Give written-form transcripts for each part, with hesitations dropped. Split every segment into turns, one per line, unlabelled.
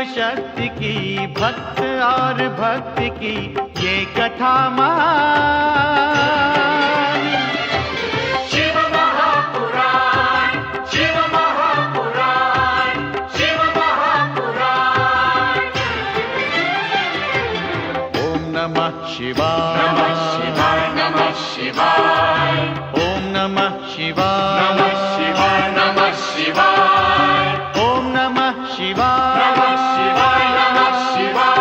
शक्ति की, भक्त और भक्ति की ये कथा महान।
शिव महापुराण, शिव महापुराण, शिव महापुराण।
ओम नमः शिवाय,
नमः शिवाय, नमः शिवाय।
ओम नमः शिवाय,
नमः शिवाय, नमः शिवाय।
ओम नमः शिवाय,
नमः शिवाय, नमः शिवाय।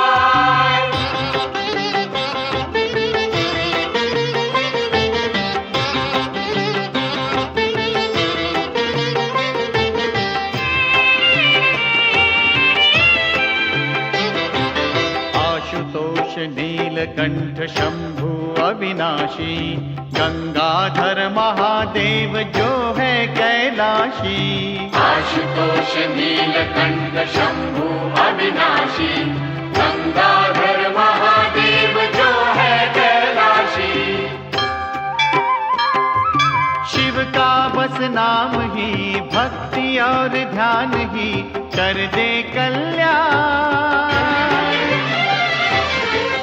आशुतोष नीलकंठ शंभु अविनाशी, गंगाधर महादेव जो है कैलाशी।
आशुतोष नीलकंठ शंभु अविनाशी, गंगाधर महादेव जो है कैलाशी।
शिव का बस नाम ही, भक्ति और ध्यान ही कर दे कल्याण।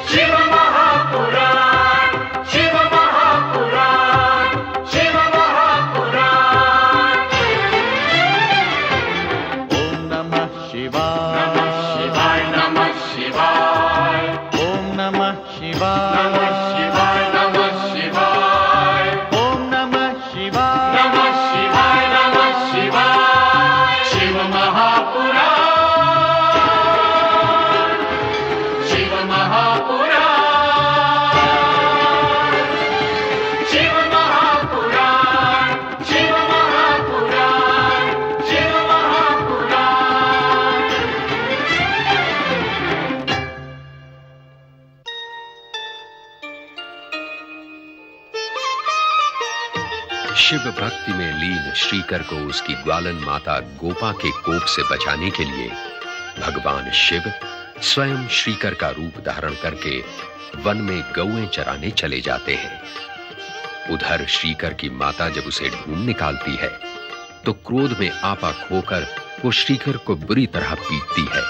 शिव महापुराण, शिव महापुराण, शिव महापुराण।
ओम नमः शिवाय,
नमः शिवाय, नमः शिवाय।
ओम नमः शिवाय,
नमः शिवाय, नमः शिवाय।
ओम नमः शिवाय,
नमः शिवाय, नमः शिवाय। शिव महापुराण, शिव महापुराण, शिव महापुराण, शिव महापुराण, शिव महापुराण।
शिव भक्ति में लीन श्रीकर को उसकी ग्वालन माता गोपा के कोप से बचाने के लिए भगवान शिव स्वयं श्रीकर का रूप धारण करके वन में गौएं चराने चले जाते हैं। उधर श्रीकर की माता जब उसे ढूंढ निकालती है तो क्रोध में आपा खोकर वो श्रीकर को बुरी तरह पीटती है।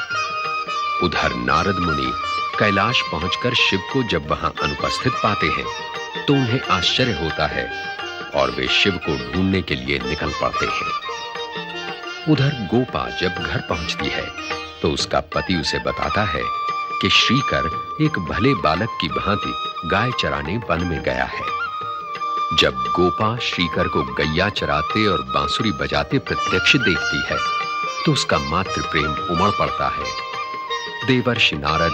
उधर नारद मुनि कैलाश पहुंचकर शिव को जब वहां अनुपस्थित पाते हैं तो उन्हें आश्चर्य होता है और वे शिव को ढूंढने के लिए निकल पड़ते हैं। उधर गोपा जब घर पहुंचती है तो उसका पति उसे बताता है कि श्रीकर एक भले बालक की भांति गाय चराने वन में गया है। जब गोपा श्रीकर को गैया चराते और बांसुरी बजाते प्रत्यक्ष देखती है तो उसका मातृ प्रेम उमड़ पड़ता है। देवर्षि नारद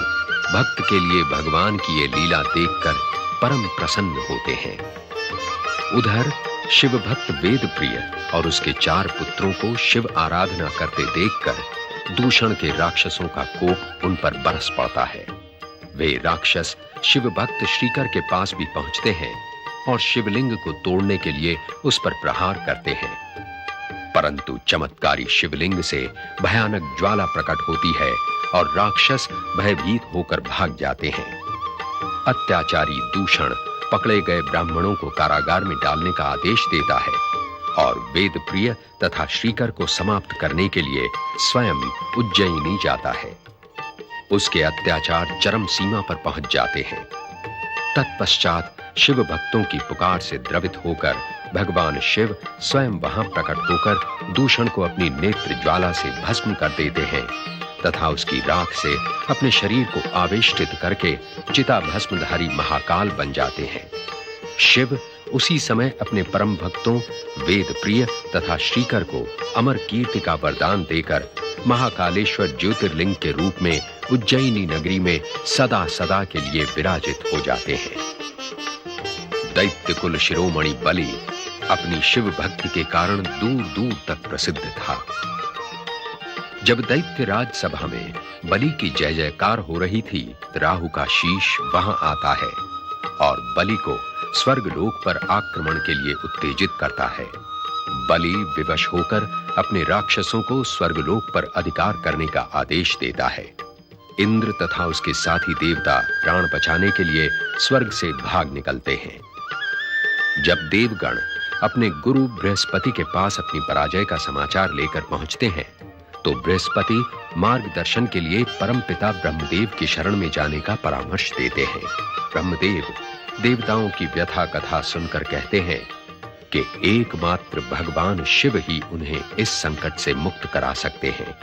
भक्त के लिए भगवान की ये लीला देखकर परम प्रसन्न होते हैं। उधर शिव भक्त वेद प्रिय और उसके 4 पुत्रों को शिव आराधना करते देखकर दूषण के राक्षसों का कोप उन पर बरस पड़ता है। वे राक्षस शिव भक्त श्रीकर के पास भी पहुंचते हैं और शिवलिंग को तोड़ने के लिए उस पर प्रहार करते हैं, परंतु चमत्कारी शिवलिंग से भयानक ज्वाला प्रकट होती है और राक्षस भयभीत होकर भाग जाते हैं। अत्याचारी दूषण पकड़े गए ब्राह्मणों को कारागार में डालने का आदेश देता है और वेद प्रिय तथा श्रीकर को समाप्त करने के लिए स्वयं उज्जयिनी जाता है। उसके अत्याचार चरम सीमा पर पहुंच जाते हैं। तत्पश्चात शिव भक्तों की पुकार से द्रवित होकर भगवान शिव स्वयं वहां प्रकट होकर दूषण को अपनी नेत्र ज्वाला से भस्म कर देते हैं तथा उसकी राख से अपने शरीर को आवेष्टित करके चिता भस्मधारी महाकाल बन जाते हैं। शिव उसी समय अपने परम भक्तों वेद प्रिय तथा श्रीकर को अमर कीर्ति का वरदान देकर महाकालेश्वर ज्योतिर्लिंग के रूप में उज्जयिनी नगरी में सदा सदा के लिए विराजित हो जाते हैं। दैत्य कुल शिरोमणि बलि अपनी शिव भक्ति के कारण दूर दूर तक प्रसिद्ध था। जब दैत्यराज सभा में बलि की जय जयकार हो रही थी, राहु का शीश वहां आता है और बलि को स्वर्गलोक पर आक्रमण के लिए उत्तेजित करता है। बलि विवश होकर अपने राक्षसों को स्वर्गलोक पर अधिकार करने का आदेश देता है। इंद्र तथा उसके साथी देवता प्राण बचाने के लिए स्वर्ग से भाग निकलते हैं। जब देवगण अपने गुरु बृहस्पति के पास अपनी पराजय का समाचार लेकर पहुंचते हैं, तो बृहस्पति मार्गदर्शन के लिए परमपिता ब्रह्मदेव की शरण में जाने का परामर्श देते हैं। ब्रह्मदेव देवताओं की व्यथा कथा सुनकर कहते हैं कि एकमात्र भगवान शिव ही उन्हें इस संकट से मुक्त करा सकते हैं।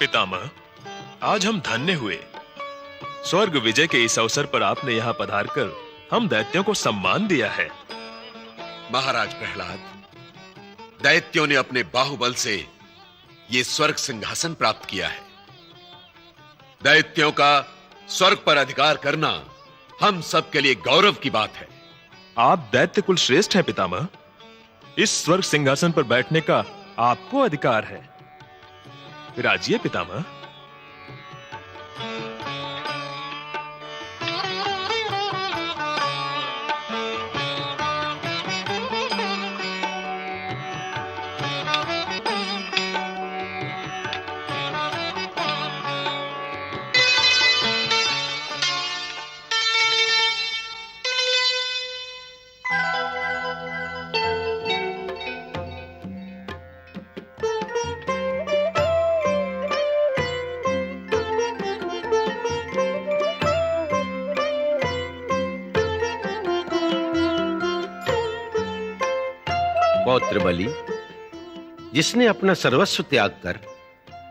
पितामह, आज हम धन्य हुए। स्वर्ग विजय के इस अवसर पर आपने यहाँ पधारकर हम दैत्यों को सम्मान दिया है।
महाराज प्रहलाद, दैत्यों ने अपने बाहुबल से ये स्वर्ग सिंहासन प्राप्त किया है। दैत्यों का स्वर्ग पर अधिकार करना हम सब के लिए गौरव की बात है।
आप दैत्य कुल श्रेष्ठ हैं पितामह। इस स्वर्ग सिंहासन पर बैठने का आपको अधिकार है। राजिए पितामह।
पौत्र बलि, जिसने अपना सर्वस्व त्याग कर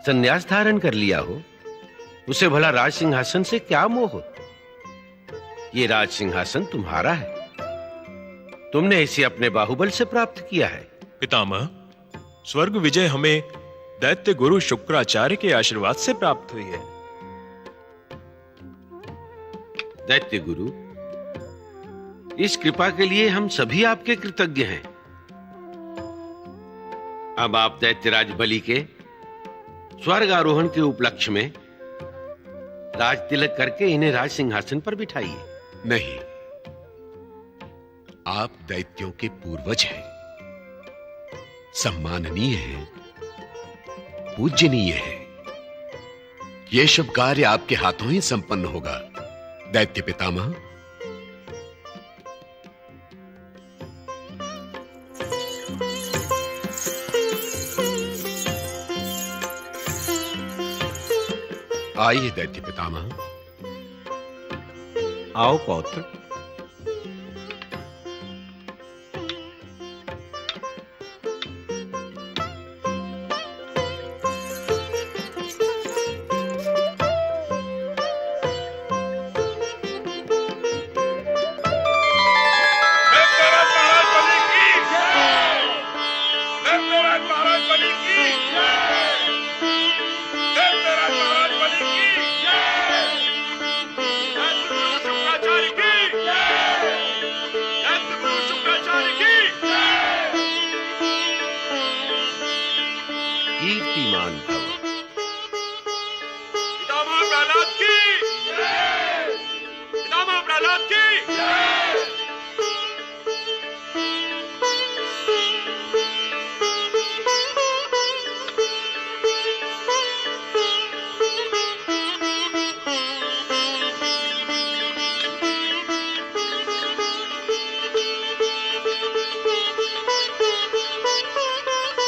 संन्यास धारण कर लिया हो, उसे भला राज सिंहासन से क्या मोह? ये राज सिंहासन तुम्हारा है। तुमने इसे अपने बाहुबल से प्राप्त किया है।
पितामह, स्वर्ग विजय हमें दैत्य गुरु शुक्राचार्य के आशीर्वाद से प्राप्त हुई है।
दैत्य गुरु, इस कृपा के लिए हम सभी आपके कृतज्ञ हैं। अब आप दैत्यराज बलि के स्वर्ग आरोहण के उपलक्ष्य में राज तिलक करके इन्हें राज सिंहासन पर बिठाइए।
नहीं, आप दैत्यों के पूर्वज हैं, सम्माननीय हैं, पूज्यनीय हैं। यह शुभ कार्य आपके हाथों ही संपन्न होगा। दैत्य पितामह, आइए दैत्य पितामह।
आओ पौत्र। कीर्तिमान भव।
पितामह प्रहलाद की जय। पितामह प्रहलाद की जय।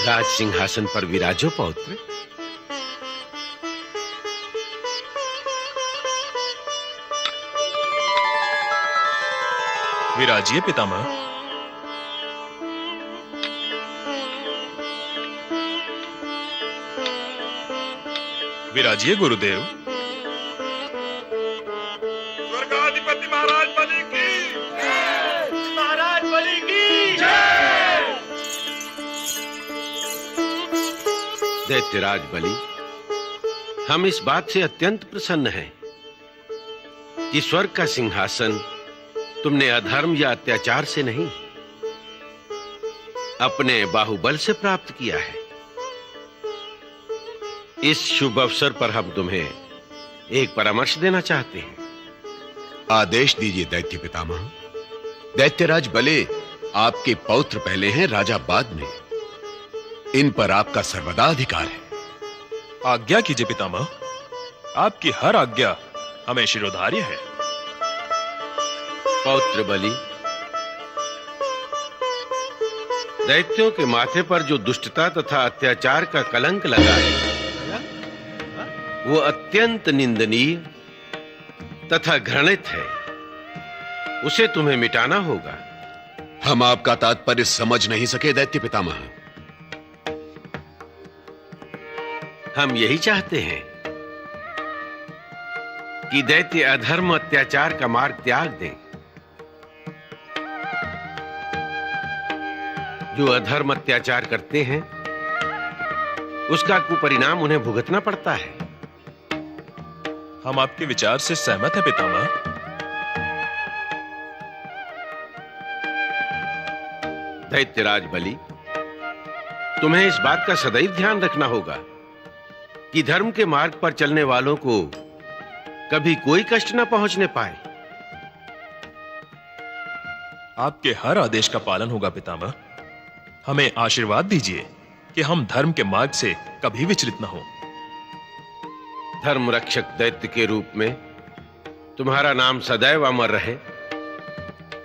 राज सिंहासन पर विराजो पौत्र।
विराजिए पितामह। विराजिए गुरुदेव।
स्वर्गाधिपति महाराज बलि की
महाराज बलि की
दैत्यराज बलि, हम इस बात से अत्यंत प्रसन्न हैं कि स्वर्ग का सिंहासन तुमने अधर्म या अत्याचार से नहीं, अपने बाहुबल से प्राप्त किया है। इस शुभ अवसर पर हम तुम्हें एक परामर्श देना चाहते हैं।
आदेश दीजिए दैत्य पितामह। दैत्यराज बले आपके पौत्र पहले हैं, राजा बाद में। इन पर आपका सर्वदा अधिकार है।
आज्ञा कीजिए पितामह। आपकी हर आज्ञा हमें शिरोधार्य है।
पौत्र बलि, दैत्यों के माथे पर जो दुष्टता तथा अत्याचार का कलंक लगा है, वो अत्यंत निंदनीय तथा घृणित है। उसे तुम्हें मिटाना होगा।
हम आपका तात्पर्य समझ नहीं सके दैत्य पितामह।
हम यही चाहते हैं कि दैत्य अधर्म अत्याचार का मार्ग त्याग दें। जो अधर्म अत्याचार करते हैं, उसका कुपरिणाम उन्हें भुगतना पड़ता है।
हम आपके विचार से सहमत हैं पितामह।
दैत्यराज बलि, तुम्हें इस बात का सदैव ध्यान रखना होगा कि धर्म के मार्ग पर चलने वालों को कभी कोई कष्ट न पहुंचने पाए।
आपके हर आदेश का पालन होगा पितामह। हमें आशीर्वाद दीजिए कि हम धर्म के मार्ग से कभी विचलित न हो।
धर्म रक्षक दैत्य के रूप में तुम्हारा नाम सदैव अमर रहे,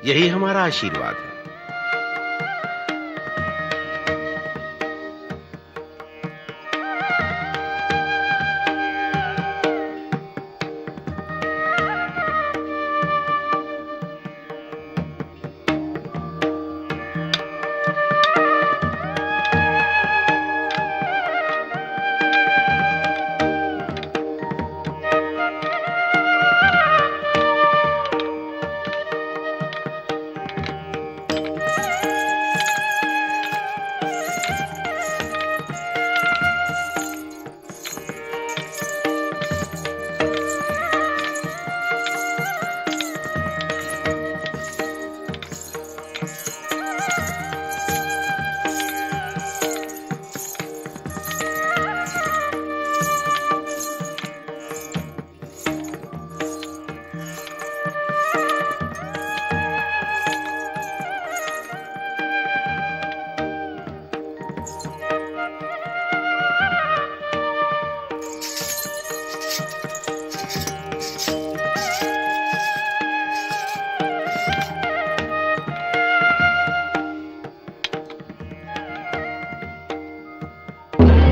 यही हमारा आशीर्वाद है।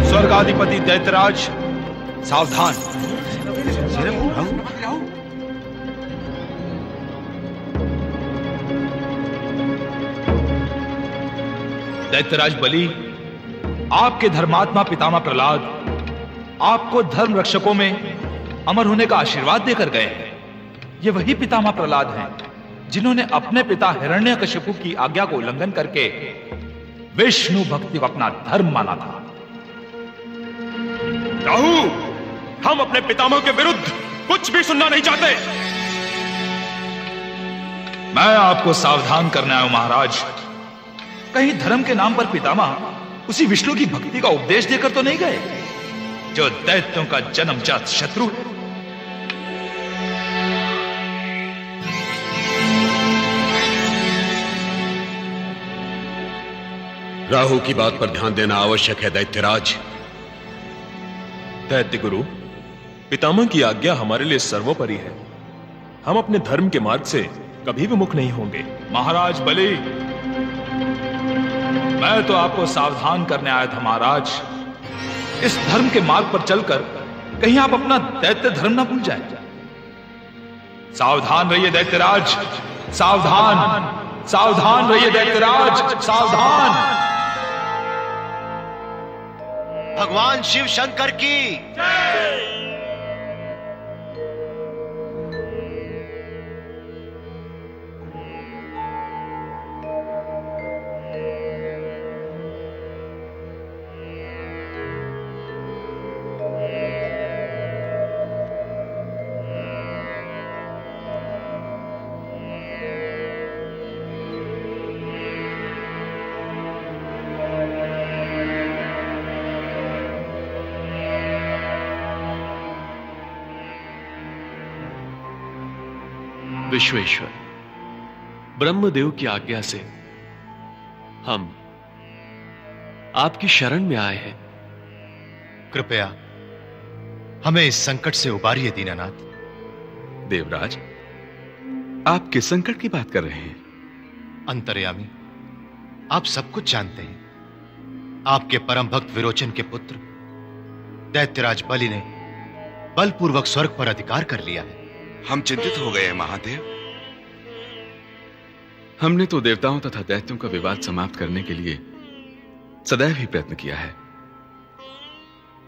स्वर्गाधिपति दैत्यराज सावधान। दैत्यराज बलि, आपके धर्मात्मा पितामह प्रहलाद आपको धर्म रक्षकों में अमर होने का आशीर्वाद देकर गए हैं। ये वही पितामह प्रहलाद हैं जिन्होंने अपने पिता हिरण्यकशिपु की आज्ञा को उल्लंघन करके विष्णु भक्ति को अपना धर्म माना था।
राहु, हम अपने पितामह के विरुद्ध कुछ भी सुनना नहीं चाहते।
मैं आपको सावधान करने आया हूं महाराज। कहीं धर्म के नाम पर पितामह उसी विष्णु की भक्ति का उपदेश देकर तो नहीं गए जो दैत्यों का जन्मजात शत्रु है।
राहु की बात पर ध्यान देना आवश्यक है दैत्यराज।
दैत्य गुरु, पितामह की आज्ञा हमारे लिए सर्वोपरि है। हम अपने धर्म के मार्ग से कभी विमुख नहीं होंगे।
महाराज बलि, मैं तो आपको सावधान करने आया था महाराज। इस धर्म के मार्ग पर चलकर कहीं आप अपना दैत्य धर्म ना भूल जाए। सावधान रहिए दैत्यराज, सावधान, सावधान रहिए दैत्यराज, सावधान।
भगवान शिव शंकर की
विश्वेश्वर, ब्रह्मदेव की आज्ञा से हम आपकी शरण में आए हैं।
कृपया हमें इस संकट से उबारिए दीनानाथ।
देवराज, आप किस संकट की बात कर रहे हैं?
अंतर्यामी, आप सब कुछ जानते हैं। आपके परम भक्त विरोचन के पुत्र दैत्यराज बलि ने बलपूर्वक स्वर्ग पर अधिकार कर लिया है।
हम चिंतित हो गए हैं महादेव।
हमने तो देवताओं तथा दैत्यों का विवाद समाप्त करने के लिए सदैव ही प्रयत्न किया है,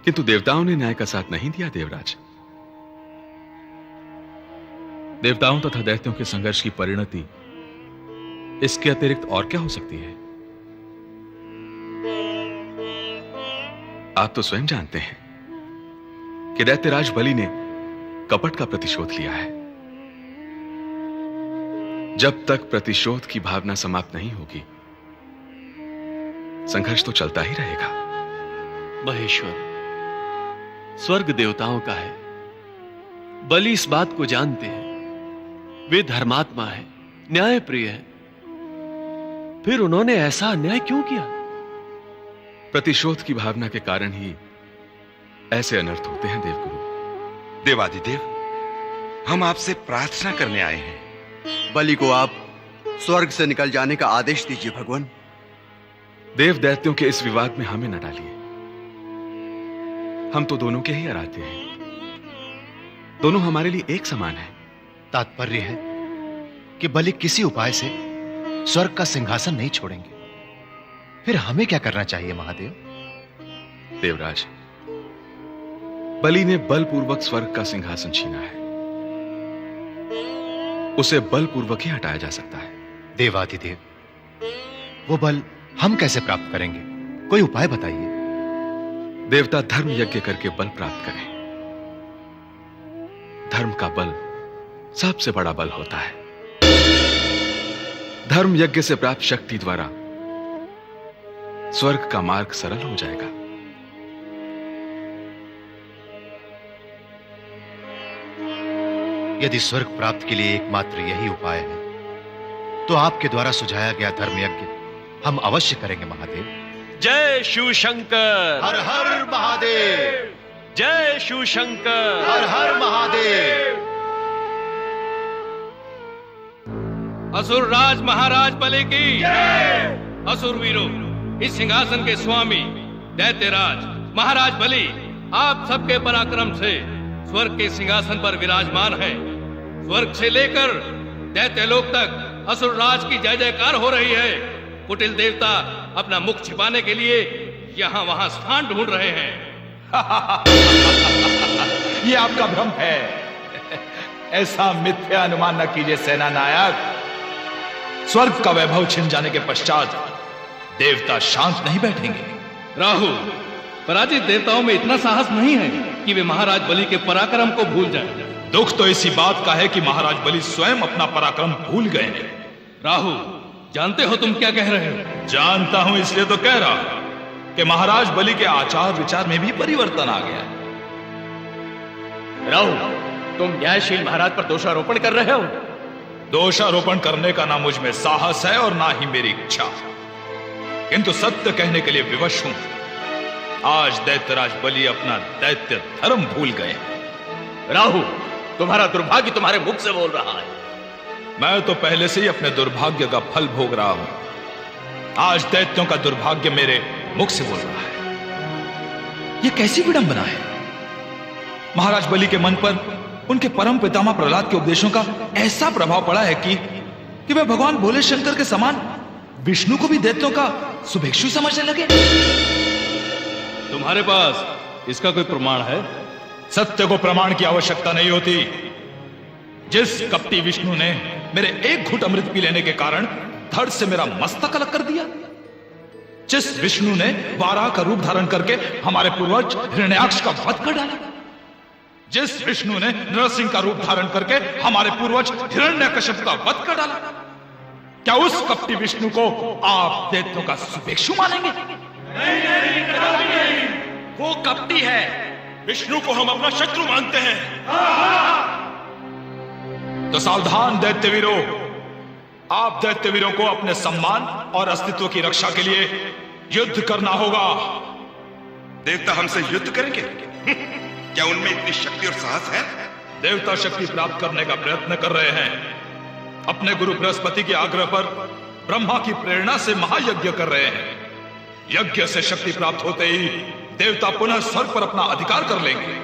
किंतु देवताओं ने न्याय का साथ नहीं दिया। देवराज,
देवताओं तथा दैत्यों के संघर्ष की परिणति इसके अतिरिक्त और क्या हो सकती है?
आप तो स्वयं जानते हैं कि दैत्यराज बलि ने कपट का प्रतिशोध लिया है। जब तक प्रतिशोध की भावना समाप्त नहीं होगी, संघर्ष तो चलता ही रहेगा।
महेश्वर, स्वर्ग देवताओं का है। बलि इस बात को जानते हैं। वे धर्मात्मा है, न्याय प्रिय है। फिर उन्होंने ऐसा अन्याय क्यों किया?
प्रतिशोध की भावना के कारण ही ऐसे अनर्थ होते हैं देवगुरु।
देवादिदेव, हम आपसे प्रार्थना करने आए हैं।
बलि को आप स्वर्ग से निकल जाने का आदेश दीजिए भगवान।
देव दैत्यों के इस विवाद में हमें न डालिए। हम तो दोनों के ही आराध्य हैं। दोनों हमारे लिए एक समान हैं।
तात्पर्य है कि बलि किसी उपाय से स्वर्ग का सिंहासन नहीं छोड़ेंगे। फिर हमें क्या करना चाहिए महादेव?
देवराज, बलि ने बलपूर्वक स्वर्ग का सिंहासन छीना है। उसे बलपूर्वक ही हटाया जा सकता है।
देवादिदेव, वो बल हम कैसे प्राप्त करेंगे? कोई उपाय बताइए।
देवता धर्म यज्ञ करके बल प्राप्त करें। धर्म का बल सबसे बड़ा बल होता है। धर्म यज्ञ से प्राप्त शक्ति द्वारा स्वर्ग का मार्ग सरल हो जाएगा।
यदि स्वर्ग प्राप्त के लिए एकमात्र यही उपाय है, तो आपके द्वारा सुझाया गया धर्म यज्ञ हम अवश्य करेंगे महादेव।
जय शिव शंकर,
हर हर महादेव।
जय शिव शंकर,
हर हर महादेव।
असुर राज महाराज बलि की असुर वीरों, इस सिंहासन के स्वामी दैत्यराज महाराज बलि आप सबके पराक्रम से स्वर्ग के सिंहासन पर विराजमान है। स्वर्ग से लेकर दैत्यलोक तक असुर राज की जय जयकार हो रही है। कुटिल देवता अपना मुख छिपाने के लिए यहाँ वहां स्थान ढूंढ रहे हैं।
ये आपका भ्रम है। ऐसा मिथ्या अनुमान न कीजिए सेना नायक। स्वर्ग का वैभव छिन जाने के पश्चात देवता शांत नहीं बैठेंगे।
राहु, पराजित देवताओं में इतना साहस नहीं है कि वे महाराज बलि के पराक्रम को भूल जाएं।
दुख तो इसी बात का है कि महाराज बलि स्वयं अपना पराक्रम भूल गए हैं।
राहु, जानते हो तुम क्या कह रहे हो?
जानता हूं, इसलिए तो कह रहा हूं कि महाराज बलि के आचार विचार में भी परिवर्तन आ गया।
राहु, तुम न्यायशील महाराज पर दोषारोपण कर रहे हो।
दोषारोपण करने का ना मुझ में साहस है और ना ही मेरी इच्छा, किंतु सत्य कहने के लिए विवश हूं। आज दैत्यराज बलि अपना दैत्य धर्म भूल गए।
राहु, तुम्हारा दुर्भाग्य तुम्हारे मुख से बोल रहा है।
मैं तो पहले से ही अपने दुर्भाग्य का फल भोग रहा हूं। आज दैत्यों का दुर्भाग्य मेरे मुख से बोल रहा है। यह कैसी विडंबना है? महाराज बलि के मन पर उनके परम पितामह प्रहलाद के उपदेशों का ऐसा प्रभाव पड़ा है कि वे भगवान भोले शंकर के समान विष्णु को भी दैत्यों का शुभेक्षु समझने लगे।
तुम्हारे पास इसका कोई प्रमाण है?
सत्य को प्रमाण की आवश्यकता नहीं होती। जिस कपटी विष्णु ने मेरे एक घुट अमृत पी लेने के कारण धड़ से मेरा मस्तक अलग कर दिया, जिस विष्णु ने वाराह का रूप धारण करके हमारे पूर्वज हिरण्याक्ष का वध कर डाला, जिस विष्णु ने नरसिंह का रूप धारण करके हमारे पूर्वज हिरण्यकश्यप का वध कर डाला, क्या उस कपटी विष्णु को आप दैत्यों का शुभेक्षु मानेंगे?
नहीं, वो कपटी है। विष्णु को हम अपना शत्रु मानते हैं।
तो सावधान दैत्यवीरों, आप दैत्यवीरों को अपने सम्मान और अस्तित्व की रक्षा के लिए युद्ध करना होगा।
देवता हमसे युद्ध करेंगे? क्या उनमें इतनी शक्ति और साहस है?
देवता शक्ति प्राप्त करने का प्रयत्न कर रहे हैं। अपने गुरु बृहस्पति के आग्रह पर ब्रह्मा की प्रेरणा से महायज्ञ कर रहे हैं। यज्ञ से शक्ति प्राप्त होते ही देवता पुनः स्वर्ग पर अपना अधिकार कर लेंगे।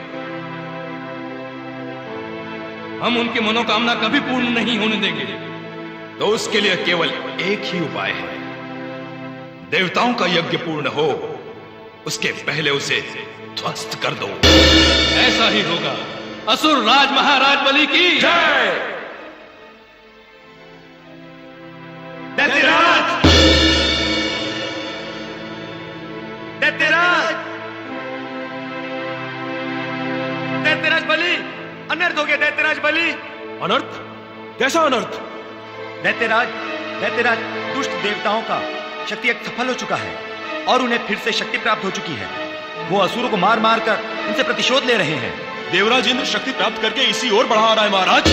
हम उनकी मनोकामना कभी पूर्ण नहीं होने देंगे।
तो उसके लिए केवल एक ही उपाय है। देवताओं का यज्ञ पूर्ण हो, उसके पहले उसे ध्वस्त कर दो।
ऐसा ही होगा। असुर राज महाराज बलि की जय।
दैत्यराज! दैत्यराज! दैत्यराज बलि! अनर्थ हो गया दैत्यराज बलि!
अनर्थ? कैसा अनर्थ?
दैत्यराज दुष्ट देवताओं का शक्ति एक सफल हो चुका है और उन्हें फिर से शक्ति प्राप्त हो चुकी है। वो असुरों को मार मार कर उनसे प्रतिशोध ले रहे हैं।
देवराज इंद्र शक्ति प्राप्त करके इसी ओर बढ़ा रहा है महाराज।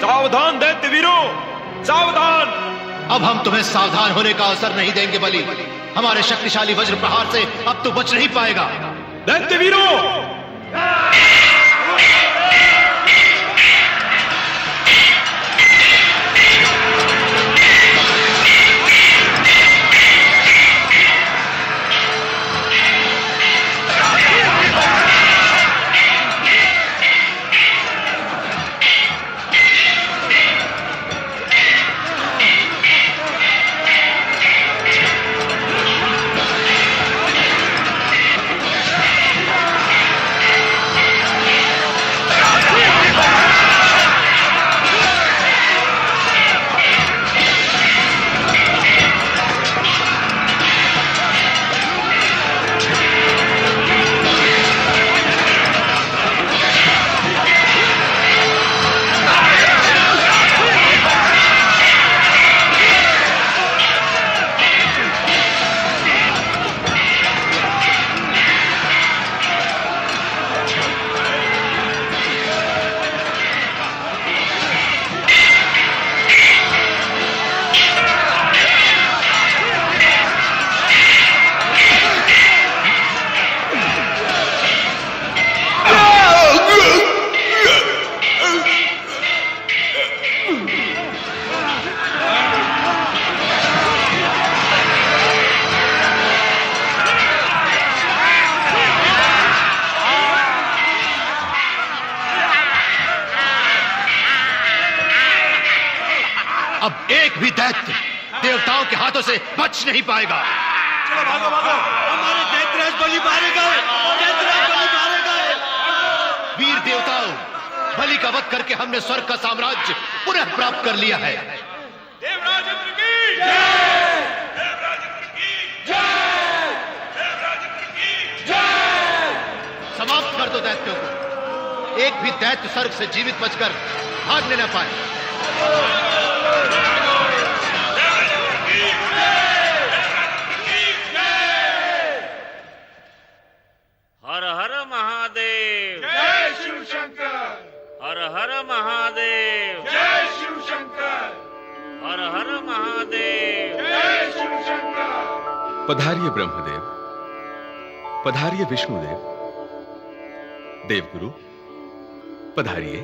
सावधान दैत्यवीरों, सावधान!
अब हम तुम्हें सावधान होने का अवसर नहीं देंगे बलि। हमारे शक्तिशाली वज्र प्रहार से अब तो बच नहीं पाएगा।
दैत्यवीरों!
अब एक भी दैत्य देवताओं के हाथों से बच नहीं पाएगा।
चलो भागो भागो, हमारे दैत्यराज बलि मारे गए। दैत्यराज बलि मारे गए।
वीर देवताओं, बलि का वध करके हमने स्वर्ग का साम्राज्य पुनः प्राप्त कर लिया है।
देवराज इंद्र की जय! देवराज इंद्र की जय! देवराज इंद्र की जय!
समाप्त कर दो दैत्यों को। एक भी दैत्य स्वर्ग से जीवित बचकर भागने न पाए।
हर हर महादेव,
जय शिव शंकर।
हर हर महादेव,
जय शिव शंकर।
हर हर महादेव,
जय शिव शंकर।
पधारिए ब्रह्मदेव, पधारिए विष्णुदेव, देवगुरु पधारिए।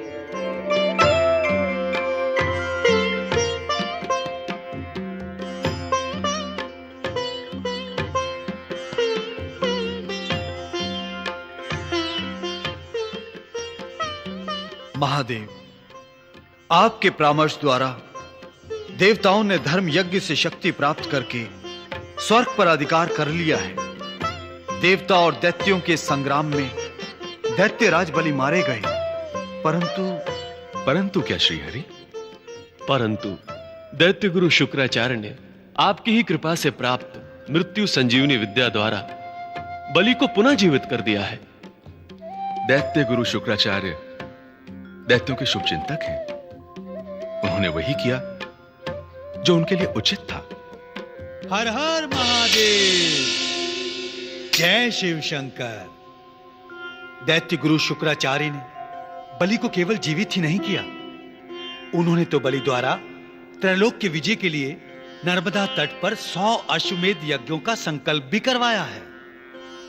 महादेव, आपके परामर्श द्वारा देवताओं ने धर्म यज्ञ से शक्ति प्राप्त करके स्वर्ग पर अधिकार कर लिया है। देवता और दैत्यों के संग्राम में दैत्यराज बलि मारे गए,
परंतु क्या श्रीहरि?
परंतु दैत्य गुरु शुक्राचार्य ने आपकी ही कृपा से प्राप्त मृत्यु संजीवनी विद्या द्वारा बलि को पुनः जीवित कर दिया है।
दैत्य गुरु शुक्राचार्य दैत्यों के शुभ चिंतक हैं। उन्होंने वही किया जो उनके लिए उचित था।
हर हर महादेव, जय शिव शंकर। दैत्य गुरु शुक्राचार्य ने बलि को केवल जीवित ही नहीं किया, उन्होंने तो बलि द्वारा त्रैलोक के विजय के लिए नर्मदा तट पर 100 अश्वमेध यज्ञों का संकल्प भी करवाया है।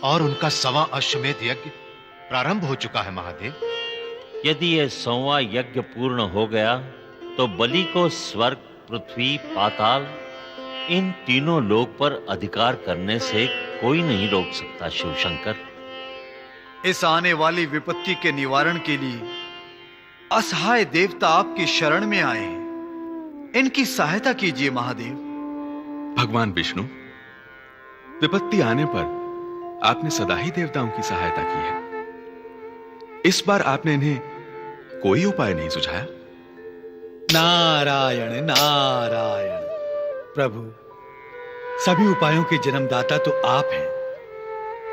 और उनका 100वां अश्वमेध यज्ञ प्रारंभ हो चुका है महादेव।
यदि यह 100वां यज्ञ पूर्ण हो गया तो बलि को स्वर्ग, पृथ्वी, पाताल इन तीनों लोक पर अधिकार करने से कोई नहीं रोक सकता। शिवशंकर,
इस आने वाली विपत्ति के निवारण के लिए असहाय देवता आपकी शरण में आए हैं, इनकी सहायता कीजिए महादेव।
भगवान विष्णु, विपत्ति आने पर आपने सदा ही देवताओं की सहायता की है। इस बार आपने इन्हें कोई उपाय नहीं सुझाया?
नारायण नारायण। प्रभु, सभी उपायों के जन्मदाता तो आप हैं।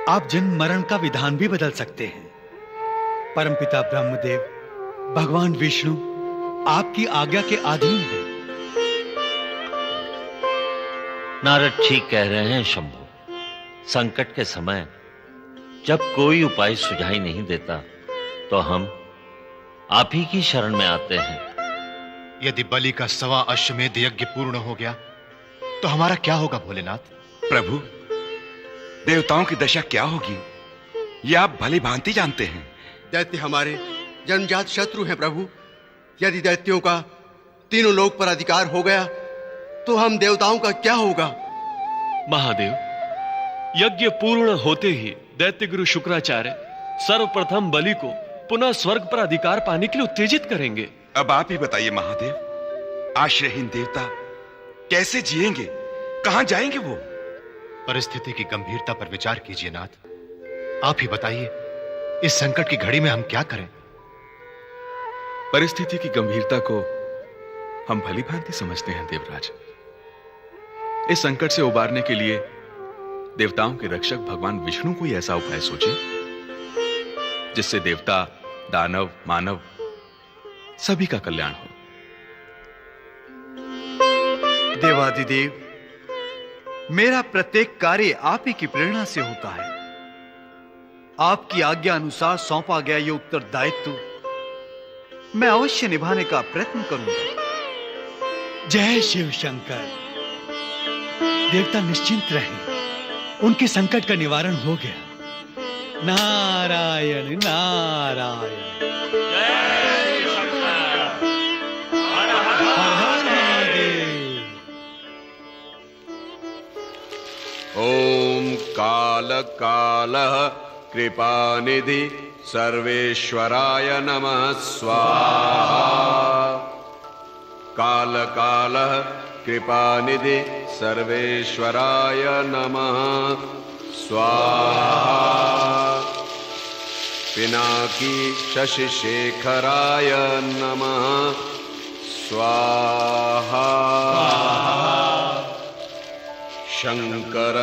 आप जन्म मरण का विधान भी बदल सकते हैं। परमपिता ब्रह्मदेव, भगवान विष्णु आपकी आज्ञा के अधीन हैं।
नारद ठीक कह रहे हैं शंभु। संकट के समय जब कोई उपाय सुझाई नहीं देता तो हम आप ही की शरण में आते हैं।
यदि बलि का 100वां अश्वमेध यज्ञ पूर्ण हो गया तो हमारा क्या होगा भोलेनाथ?
प्रभु, देवताओं की दशा क्या होगी ये आप भली भांति जानते हैं।
दैत्य हमारे जन्मजात शत्रु हैं प्रभु। यदि दैत्यों का तीनों लोक पर अधिकार हो गया तो हम देवताओं का क्या होगा?
महादेव, यज्ञ पूर्ण होते ही दैत्य गुरु शुक्राचार्य सर्वप्रथम बलि को पुनः स्वर्ग पर अधिकार पाने के लिए उत्तेजित करेंगे।
अब आप ही बताइए महादेव, आश्रयहीन देवता कैसे जिएंगे, कहां जाएंगे वो?
परिस्थिति की गंभीरता पर विचार कीजिए नाथ। आप ही बताइए, इस संकट की घड़ी में हम क्या करें?
परिस्थिति की गंभीरता को हम भली भांति समझते हैं देवराज। इस संकट से उबारने के लिए देवताओं के रक्षक भगवान विष्णु कोई ऐसा उपाय सोचे जिससे देवता, दानव, मानव सभी का कल्याण हो।
देवादिदेव, मेरा प्रत्येक कार्य आप ही की प्रेरणा से होता है। आपकी आज्ञा अनुसार सौंपा गया ये उत्तरदायित्व मैं अवश्य निभाने का प्रयत्न करूंगा।
जय शिव शंकर। देवता निश्चिंत रहें, उनके संकट का निवारण हो गया। नारायण नारायण।
जय शंकर। हर हर
महादेव।
ओम काल कालः कृपानिधि सर्वेश्वराय नमः स्वाहा। काल कालः कृपानिधि सर्वेश्वराय नमः स्वाहा। पिनाकी शशिशेखराय नमः स्वाहा। शंकर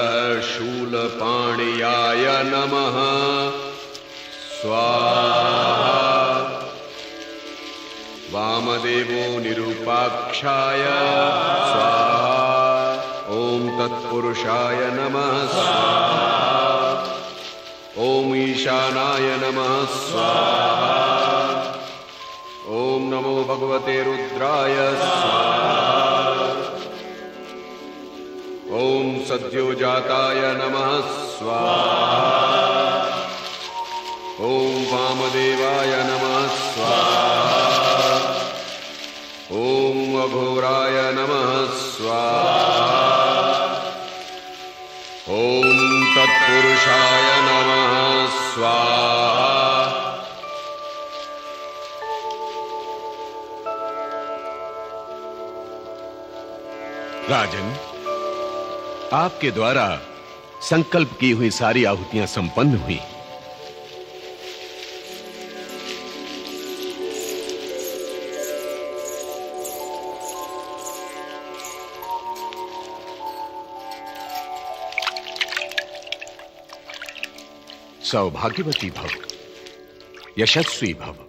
शूलपाणियाय नमः स्वाहा। वामदेवो निरूपाक्षाय स्वाहा। ओम तत्पुरुषाय नमः स्वाहा। ओम ईशानाय नमः स्वाहा। ओम नमो भगवते रुद्राय स्वाहा। ओम सद्योजाताय नमः स्वाहा। ओम वामदेवाय नमः स्वाहा। ओम अघोराय नमः स्वाहा। ओम तत्पुरुषाय नमः स्वाहा। राजन, आपके द्वारा संकल्प की हुई सारी आहुतियां संपन्न हुई। सौभाग्यवती भव, यशस्वी भव।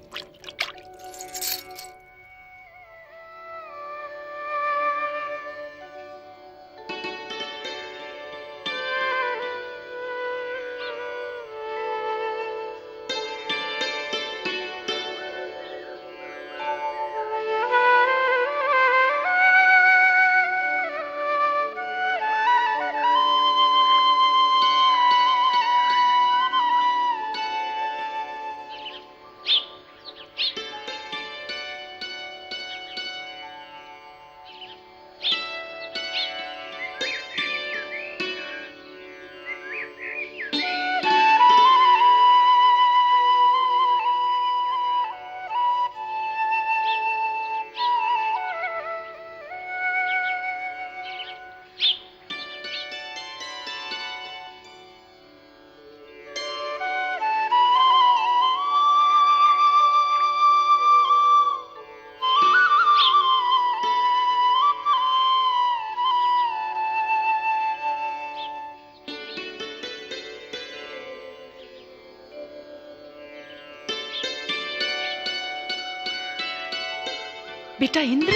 बेटा इंद्र।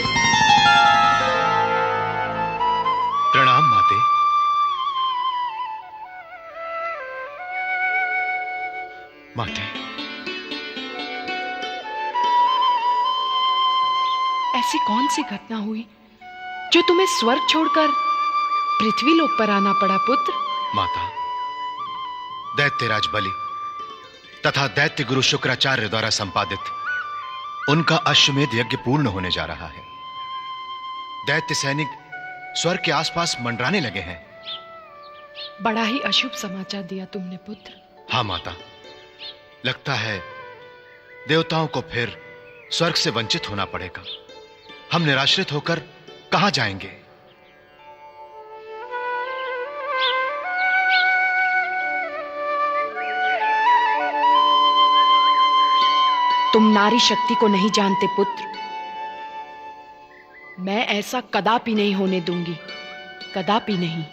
प्रणाम माते। माते,
ऐसी कौन सी घटना हुई जो तुम्हें स्वर्ग छोड़कर पृथ्वी लोक पर आना पड़ा पुत्र?
माता, दैत्यराज बलि तथा दैत्य गुरु शुक्राचार्य द्वारा संपादित उनका अश्वमेध यज्ञ पूर्ण होने जा रहा है। दैत्य सैनिक स्वर्ग के आसपास मंडराने लगे हैं।
बड़ा ही अशुभ समाचार दिया तुमने पुत्र।
हाँ माता, लगता है देवताओं को फिर स्वर्ग से वंचित होना पड़ेगा। हम निराश्रित होकर कहां जाएंगे?
तुम नारी शक्ति को नहीं जानते पुत्र। मैं ऐसा कदापि नहीं होने दूंगी, कदापि नहीं।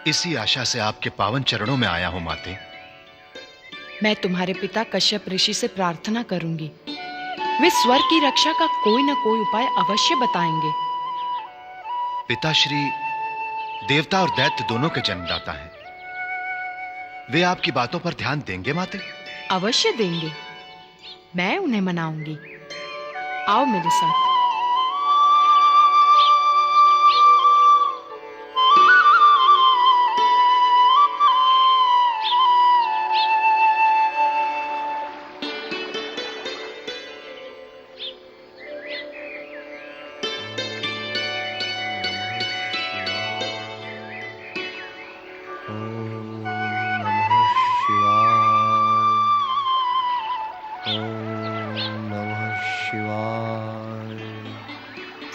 इसी आशा से आपके पावन चरणों में आया हूं माते।
मैं तुम्हारे पिता कश्यप ऋषि से प्रार्थना करूंगी। वे स्वर्ग की रक्षा का कोई न कोई उपाय अवश्य बताएंगे।
पिताश्री देवता और दैत्य दोनों के जन्मदाता हैं। वे आपकी बातों पर ध्यान देंगे माते?
अवश्य देंगे। मैं उन्हें मनाऊंगी। आओ मेरे साथ।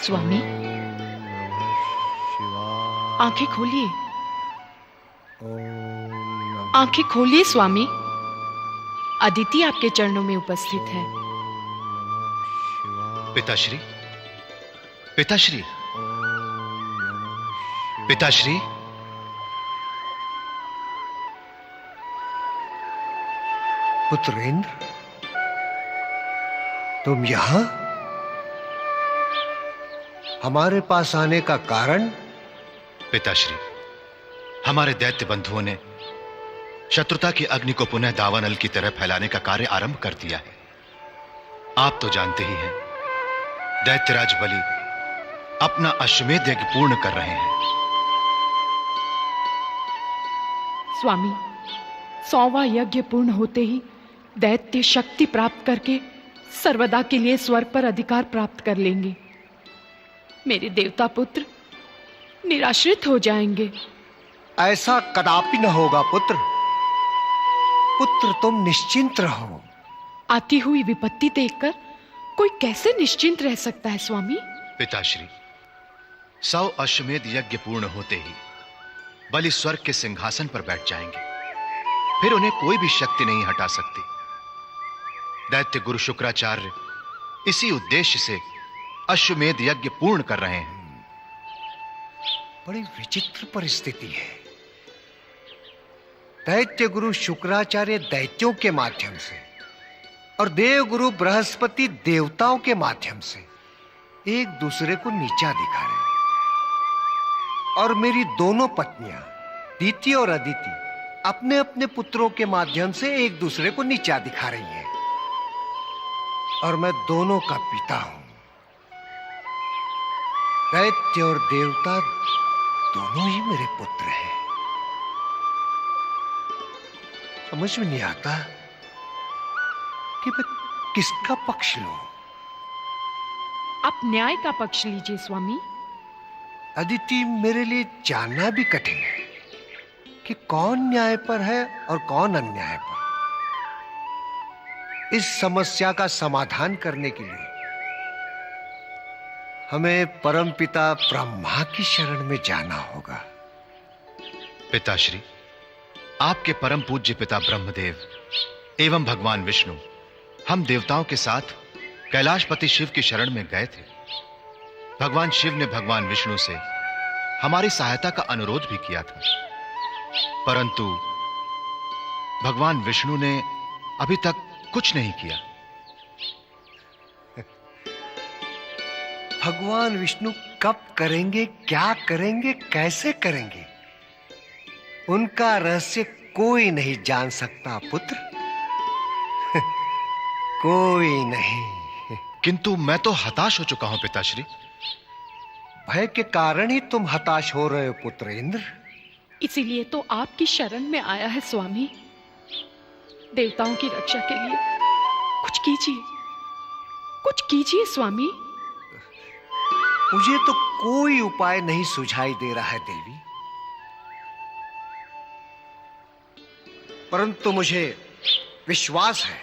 स्वामी, आंखें खोलिए, आंखें खोलिए स्वामी। अदिति आपके चरणों में उपस्थित है।
पिताश्री, पिताश्री, पिताश्री।
पुत्रेंद्र, तुम यहां? हमारे पास आने का कारण?
पिताश्री, हमारे दैत्य बंधुओं ने शत्रुता की अग्नि को पुनः दावानल की तरह फैलाने का कार्य आरंभ कर दिया है। आप तो जानते ही हैं, दैत्यराज बलि अपना अश्वमेध यज्ञ पूर्ण कर रहे हैं।
स्वामी, 100वां यज्ञ पूर्ण होते ही दैत्य शक्ति प्राप्त करके सर्वदा के लिए स्वर्ग पर अधिकार प्राप्त कर लेंगे। मेरे देवता पुत्र निराश्रित हो जाएंगे।
ऐसा कदापि न होगा पुत्र। पुत्र, तुम निश्चिंत रहो।
आती हुई विपत्ति देखकर कोई कैसे निश्चिंत रह सकता है स्वामी?
पिताश्री, 100 अश्वमेध यज्ञ पूर्ण होते ही बलि स्वर्ग के सिंहासन पर बैठ जाएंगे। फिर उन्हें कोई भी शक्ति नहीं हटा सकती। दैत्य गुरु शुक्राचार्य इसी उद्देश्य से अश्वमेध यज्ञ पूर्ण कर रहे हैं।
बड़ी विचित्र परिस्थिति है। दैत्य गुरु शुक्राचार्य दैत्यों के माध्यम से और देव गुरु बृहस्पति देवताओं के माध्यम से एक दूसरे को नीचा दिखा रहे हैं। और मेरी दोनों पत्नियां दीति और अदिति अपने अपने पुत्रों के माध्यम से एक दूसरे को नीचा दिखा रही हैं। और मैं दोनों का पिता हूं। दैत्य और देवता दोनों ही मेरे पुत्र हैं। समझ में नहीं आता कि मैं किसका पक्ष लूं।
आप न्याय का पक्ष लीजिए स्वामी।
अदिति, मेरे लिए जानना भी कठिन है कि कौन न्याय पर है और कौन अन्याय पर। इस समस्या का समाधान करने के लिए हमें परमपिता ब्रह्मा की शरण में जाना होगा।
पिताश्री, आपके परम पूज्य पिता ब्रह्मदेव एवं भगवान विष्णु हम देवताओं के साथ कैलाशपति शिव की शरण में गए थे। भगवान शिव ने भगवान विष्णु से हमारी सहायता का अनुरोध भी किया था, परंतु भगवान विष्णु ने अभी तक कुछ नहीं किया।
भगवान विष्णु कब करेंगे, क्या करेंगे, कैसे करेंगे, उनका रहस्य कोई नहीं जान सकता पुत्र। कोई नहीं।
किंतु मैं तो हताश हो चुका हूं पिताश्री।
भय के कारण ही तुम हताश हो रहे हो पुत्र इंद्र।
इसीलिए तो आपकी शरण में आया है स्वामी। देवताओं की रक्षा के लिए कुछ कीजिए, कुछ कीजिए स्वामी।
मुझे तो कोई उपाय नहीं सुझाई दे रहा है देवी, परंतु मुझे विश्वास है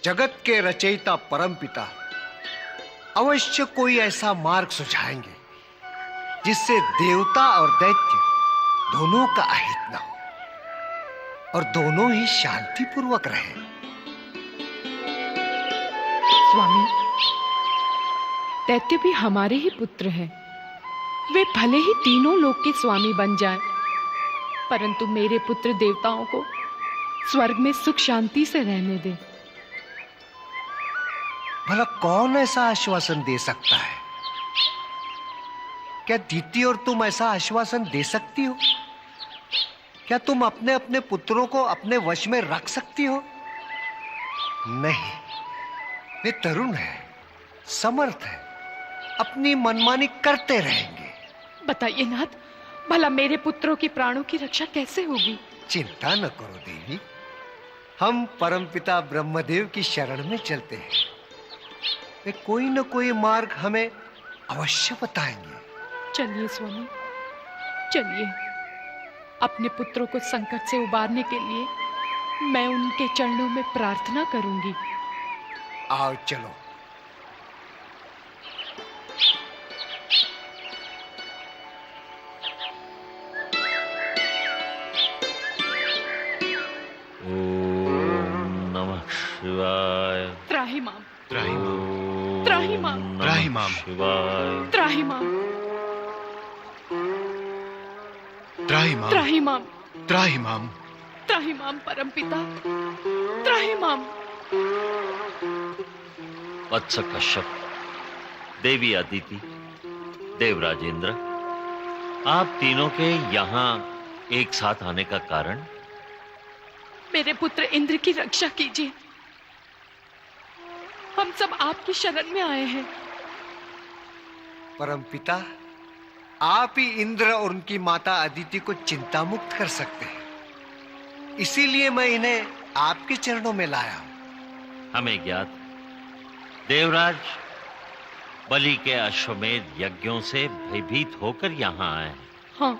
जगत के रचयिता परमपिता अवश्य कोई ऐसा मार्ग सुझाएंगे जिससे देवता और दैत्य दोनों का अहित न हो और दोनों ही शांतिपूर्वक रहें।
स्वामी, दैत्य भी हमारे ही पुत्र हैं। वे भले ही तीनों लोक के स्वामी बन जाएं, परंतु मेरे पुत्र देवताओं को स्वर्ग में सुख शांति से रहने दें।
भला कौन ऐसा आश्वासन दे सकता है? क्या दीति और तुम ऐसा आश्वासन दे सकती हो? क्या तुम अपने अपने पुत्रों को अपने वश में रख सकती हो? नहीं, वे तरुण हैं, समर्थ हैं, अपनी मनमानी करते रहेंगे।
बताइए नाथ, भला मेरे पुत्रों के प्राणों की रक्षा कैसे होगी?
चिंता न करो देवी, हम परमपिता ब्रह्मदेव की शरण में चलते हैं। वे कोई न कोई मार्ग हमें अवश्य बताएंगे।
चलिए स्वामी, चलिए। अपने पुत्रों को संकट से उबारने के लिए मैं उनके चरणों में प्रार्थना करूंगी।
आओ चलो।
ओम नमः शिवाय।
त्राहिमाम,
त्राहिमाम,
त्राहिमाम,
त्राहिमाम,
शिवाय।
त्राहिमाम,
त्राहिमाम,
त्राहिमाम,
त्राहिमाम,
त्राहिमाम परमपिता, त्राहिमाम।
वत्स कश्यप, देवी अदिति, देवराजेंद्र, आप तीनों के यहाँ एक साथ आने का कारण?
मेरे पुत्र इंद्र की रक्षा कीजिए। हम सब आपकी शरण में आए हैं।
परमपिता, आप ही इंद्र और उनकी माता अदिति को चिंता मुक्त कर सकते हैं, इसीलिए मैं इन्हें आपके चरणों में लाया हूं।
हमें ज्ञात देवराज बलि के अश्वमेध यज्ञों से भयभीत होकर यहाँ आए हैं।
हाँ,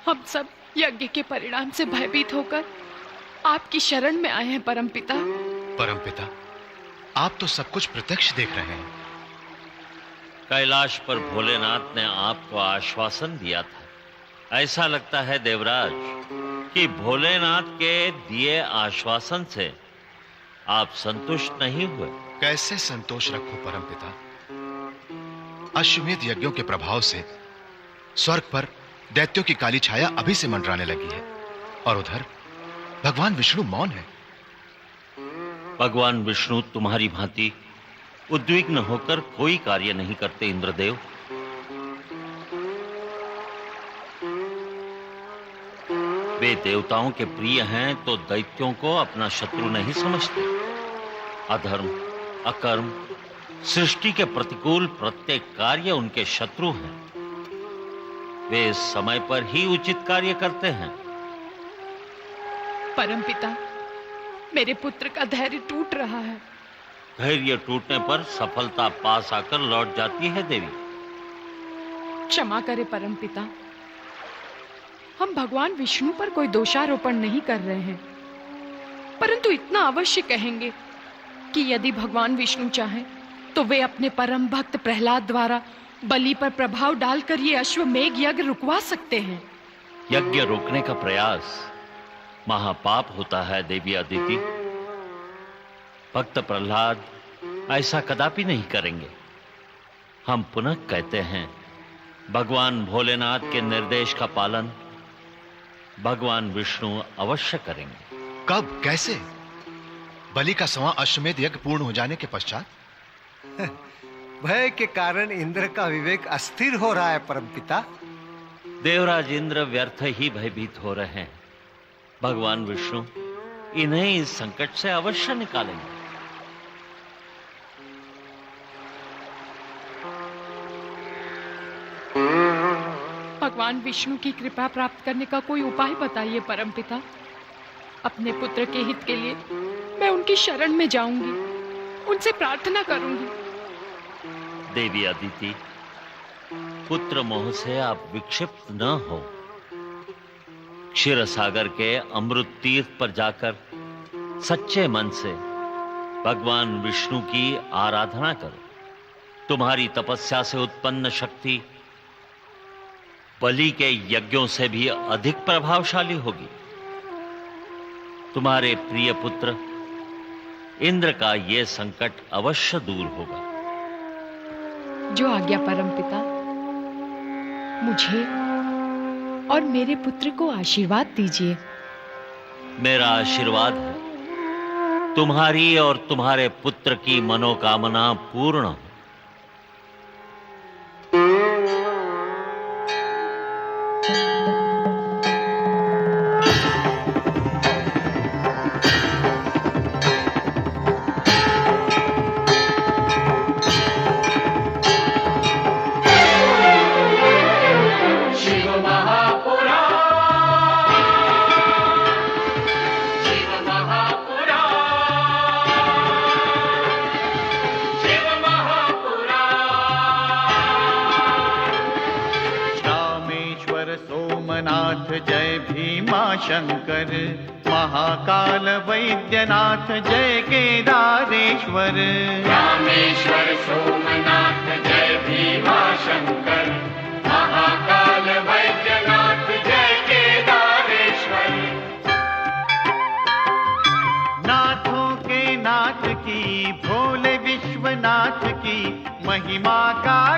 हम सब यज्ञ के परिणाम से भयभीत होकर आपकी शरण में आए हैं परमपिता।
परमपिता, आप तो सब कुछ प्रत्यक्ष देख रहे हैं।
कैलाश पर भोलेनाथ ने आपको आश्वासन दिया था। ऐसा लगता है देवराज कि भोलेनाथ के दिए आश्वासन से आप संतुष्ट नहीं हुए।
कैसे संतोष रखूं परमपिता? अश्वमेध यज्ञों के प्रभाव से स्वर्ग पर दैत्यों की काली छाया अभी से मंडराने लगी है, और उधर भगवान विष्णु मौन है।
भगवान विष्णु तुम्हारी भांति उद्विग्न होकर कोई कार्य नहीं करते इंद्रदेव। वे देवताओं के प्रिय हैं तो दैत्यों को अपना शत्रु नहीं समझते। अधर्म, अकर्म, सृष्टि के प्रतिकूल प्रत्येक कार्य उनके शत्रु हैं। वे समय पर ही उचित कार्य करते हैं।
परमपिता, मेरे पुत्र का धैर्य टूट रहा है।
धैर्य टूटने पर सफलता पास आकर लौट जाती है देवी।
क्षमा करे परमपिता, हम भगवान विष्णु पर कोई दोषारोपण नहीं कर रहे हैं, परंतु इतना अवश्य कहेंगे कि यदि भगवान विष्णु चाहें तो वे अपने परम भक्त प्रहलाद द्वारा बलि पर प्रभाव डालकर ये अश्वमेघ यज्ञ रुकवा सकते हैं।
यज्ञ रोकने का प्रयास महापाप होता है देवी अदिति। भक्त प्रहलाद ऐसा कदापि नहीं करेंगे। हम पुनः कहते हैं, भगवान भोलेनाथ के निर्देश का पालन भगवान विष्णु अवश्य करेंगे।
कब, कैसे? बलि का 1वां अश्वमेध यज्ञ पूर्ण हो जाने के पश्चात?
भय के कारण इंद्र का विवेक अस्थिर हो रहा है परमपिता।
देवराज इंद्र व्यर्थ ही भयभीत हो रहे हैं। भगवान विष्णु इन्हें इस संकट से अवश्य निकालेंगे।
भगवान विष्णु की कृपा प्राप्त करने का कोई उपाय बताइए परमपिता। अपने पुत्र के हित के लिए मैं उनकी शरण में जाऊंगी, उनसे प्रार्थना करूंगी।
देवी अदिति, पुत्र मोह से आप विक्षिप्त न हो। क्षीर सागर के अमृत तीर्थ पर जाकर सच्चे मन से भगवान विष्णु की आराधना करो। तुम्हारी तपस्या से उत्पन्न शक्ति बलि के यज्ञों से भी अधिक प्रभावशाली होगी। तुम्हारे प्रिय पुत्र इंद्र का यह संकट अवश्य दूर होगा।
जो आज्ञा परमपिता। मुझे और मेरे पुत्र को आशीर्वाद दीजिए।
मेरा आशीर्वाद है तुम्हारी और तुम्हारे पुत्र की मनोकामना पूर्ण हो।
जय भीमा शंकर, महाकाल वैद्यनाथ जय केदारेश्वर।
रामेश्वर सोमनाथ जय भीमा शंकर, महाकाल वैद्यनाथ जय केदारेश्वर।
नाथों के नाथ की, भोले विश्वनाथ की महिमा का